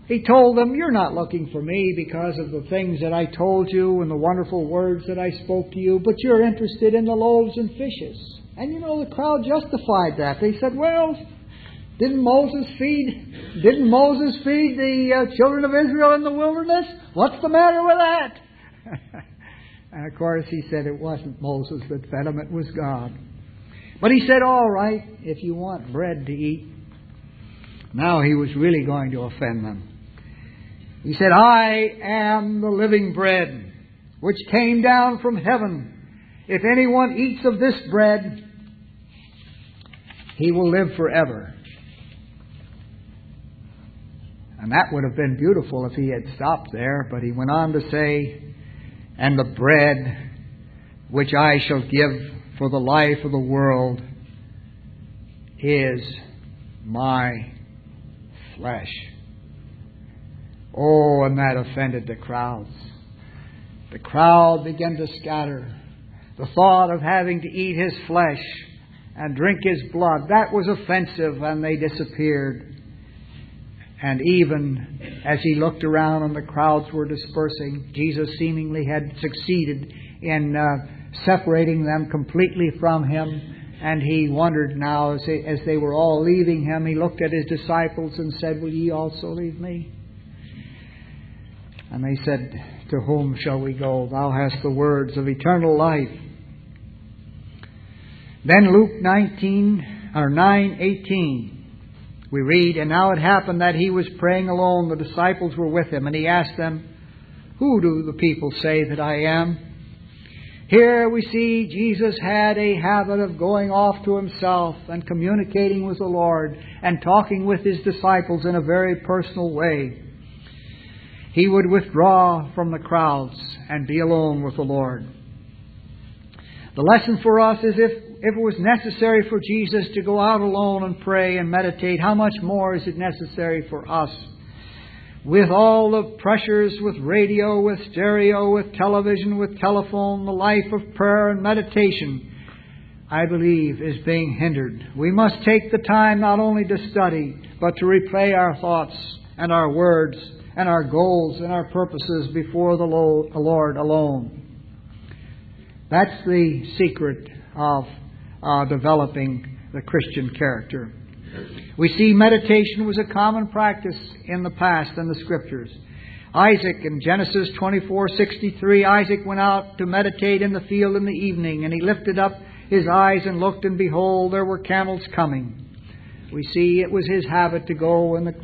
He told them, you're not looking for me because of the things that I told you and the wonderful words that I spoke to you, but you're interested in the loaves and fishes. And you know, the crowd justified that. They said, well, didn't Moses feed the children of Israel in the wilderness? What's the matter with that? And of course he said it wasn't Moses that fed them, it was God. But he said, all right, if you want bread to eat. Now he was really going to offend them. He said, I am the living bread which came down from heaven. If anyone eats of this bread, he will live forever. And that would have been beautiful if he had stopped there, but he went on to say, and the bread which I shall give for the life of the world is my flesh. Oh, and that offended the crowds. The crowd began to scatter. The thought of having to eat his flesh and drink his blood, that was offensive, and they disappeared. And even as he looked around and the crowds were dispersing, Jesus seemingly had succeeded in separating them completely from him. And he wondered now, as they were all leaving him, he looked at his disciples and said, will ye also leave me? And they said, to whom shall we go? Thou hast the words of eternal life. Then Luke 9:18. We read, and now it happened that he was praying alone. The disciples were with him, and he asked them, who do the people say that I am? Here we see Jesus had a habit of going off to himself and communicating with the Lord and talking with his disciples in a very personal way. He would withdraw from the crowds and be alone with the Lord. The lesson for us is if it was necessary for Jesus to go out alone and pray and meditate, how much more is it necessary for us? With all the pressures, with radio, with stereo, with television, with telephone, the life of prayer and meditation, I believe, is being hindered. We must take the time not only to study, but to replay our thoughts and our words and our goals and our purposes before the Lord alone. That's the secret of developing the Christian character. We see meditation was a common practice in the past in the Scriptures. Isaac, in Genesis 24:63, Isaac went out to meditate in the field in the evening, and he lifted up his eyes and looked, and behold, there were camels coming. We see it was his habit to go in the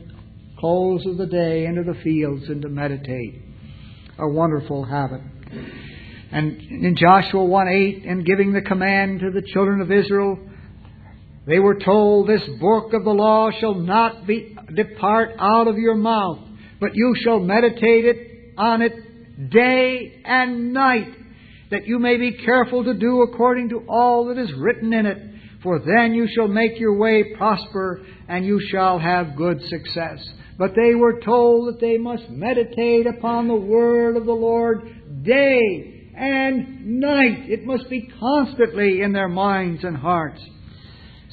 close of the day into the fields and to meditate. A wonderful habit. And in Joshua 1:8, in giving the command to the children of Israel, they were told, this book of the law shall not depart out of your mouth, but you shall meditate on it day and night, that you may be careful to do according to all that is written in it. For then you shall make your way prosper, and you shall have good success. But they were told that they must meditate upon the word of the Lord day and night. It must be constantly in their minds and hearts.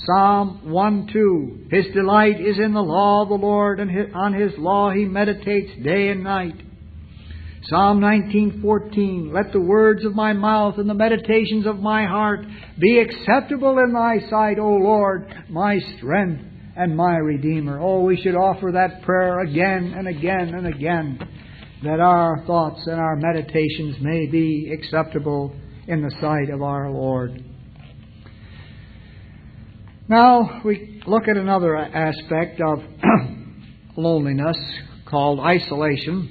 Psalm 1:2, his delight is in the law of the Lord, and on his law he meditates day and night. Psalm 19:14, let the words of my mouth and the meditations of my heart be acceptable in thy sight, O Lord, my strength and my Redeemer. Oh, we should offer that prayer again and again and again, that our thoughts and our meditations may be acceptable in the sight of our Lord. Now, we look at another aspect of loneliness called isolation,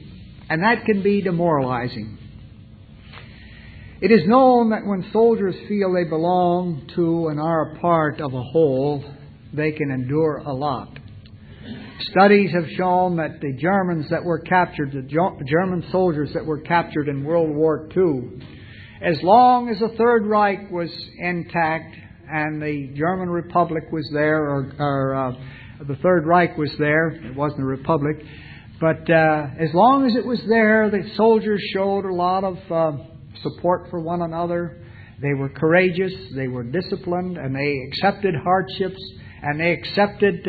and that can be demoralizing. It is known that when soldiers feel they belong to and are a part of a whole, they can endure a lot. Studies have shown that the German soldiers that were captured in World War II, as long as the Third Reich was intact and the German Republic was there, or the Third Reich was there, it wasn't a republic, but as long as it was there, the soldiers showed a lot of support for one another. They were courageous, they were disciplined, and they accepted hardships, and they accepted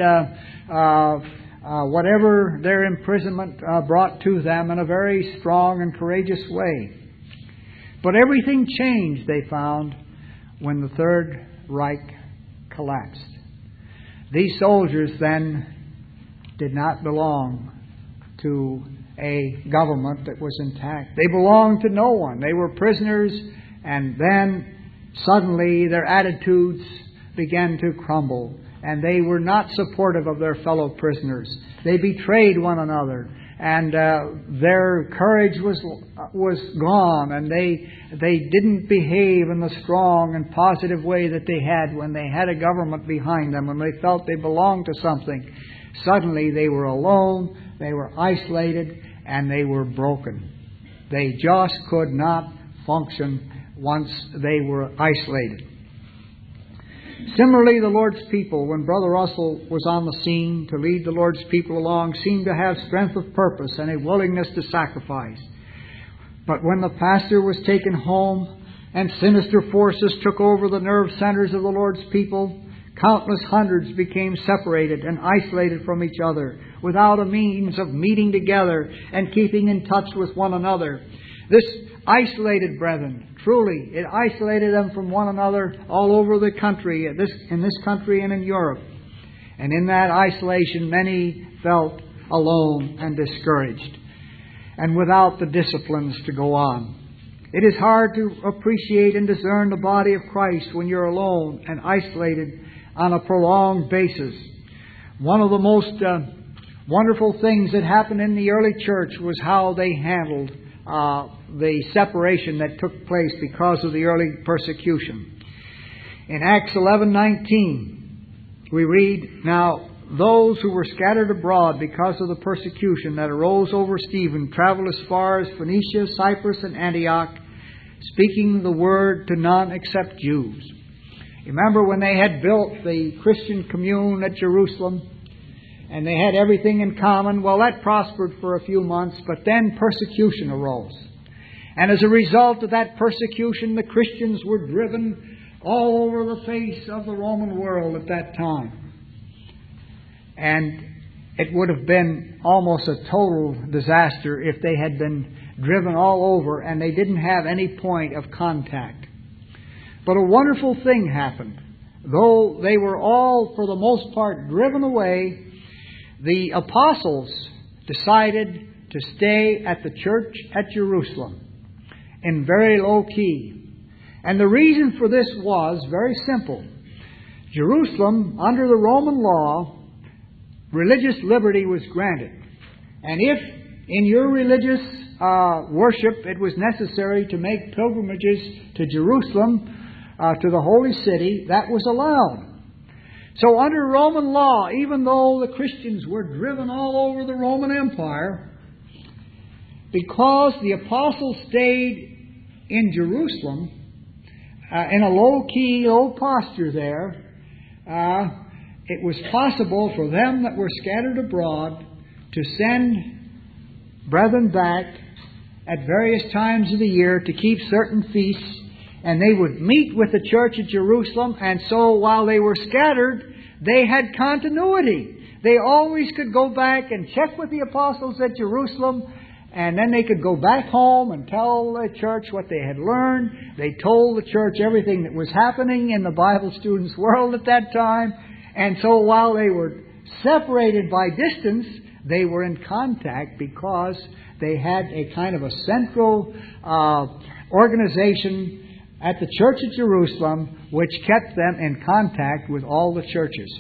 whatever their imprisonment brought to them in a very strong and courageous way. But everything changed, they found, when the Third Reich collapsed. These soldiers then did not belong to a government that was intact. They belonged to no one. They were prisoners, and then suddenly their attitudes began to crumble, and they were not supportive of their fellow prisoners. They betrayed one another, and their courage was gone, and they didn't behave in the strong and positive way that they had when they had a government behind them, when they felt they belonged to something. Suddenly they were alone, they were isolated, and they were broken. They just could not function once they were isolated. Similarly, the Lord's people, when Brother Russell was on the scene to lead the Lord's people along, seemed to have strength of purpose and a willingness to sacrifice. But when the pastor was taken home and sinister forces took over the nerve centers of the Lord's people, countless hundreds became separated and isolated from each other, without a means of meeting together and keeping in touch with one another. This isolated brethren, truly, it isolated them from one another all over the country, in this country and in Europe. And in that isolation, many felt alone and discouraged, and without the disciplines to go on. It is hard to appreciate and discern the body of Christ when you're alone and isolated on a prolonged basis. One of the most wonderful things that happened in the early church was how they handled the separation that took place because of the early persecution. In Acts 11:19, we read, "Now those who were scattered abroad because of the persecution that arose over Stephen traveled as far as Phoenicia, Cyprus, and Antioch, speaking the word to none except Jews." Remember when they had built the Christian commune at Jerusalem, and they had everything in common? Well, that prospered for a few months, but then persecution arose. And as a result of that persecution, the Christians were driven all over the face of the Roman world at that time. And it would have been almost a total disaster if they had been driven all over and they didn't have any point of contact. But a wonderful thing happened. Though they were all, for the most part, driven away, the apostles decided to stay at the church at Jerusalem in very low key. And the reason for this was very simple. Jerusalem, under the Roman law, religious liberty was granted. And if in your religious worship it was necessary to make pilgrimages to Jerusalem, to the holy city, that was allowed. So under Roman law, even though the Christians were driven all over the Roman Empire, because the apostles stayed in Jerusalem, in a low-key, low posture there, it was possible for them that were scattered abroad to send brethren back at various times of the year to keep certain feasts, and they would meet with the church at Jerusalem, and so while they were scattered, they had continuity. They always could go back and check with the apostles at Jerusalem, and then they could go back home and tell the church what they had learned. They told the church everything that was happening in the Bible students' world at that time. And so while they were separated by distance, they were in contact because they had a kind of a central organization at the church at Jerusalem which kept them in contact with all the churches.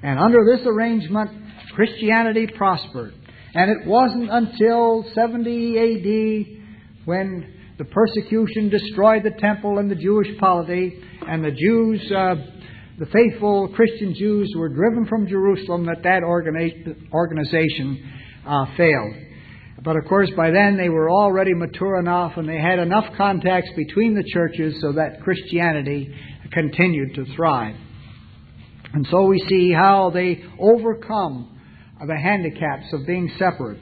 And under this arrangement, Christianity prospered. And it wasn't until 70 A.D. when the persecution destroyed the temple and the Jewish polity, and the Jews, the faithful Christian Jews, were driven from Jerusalem that organization failed. But of course, by then they were already mature enough and they had enough contacts between the churches so that Christianity continued to thrive. And so we see how they overcome the handicaps of being separate.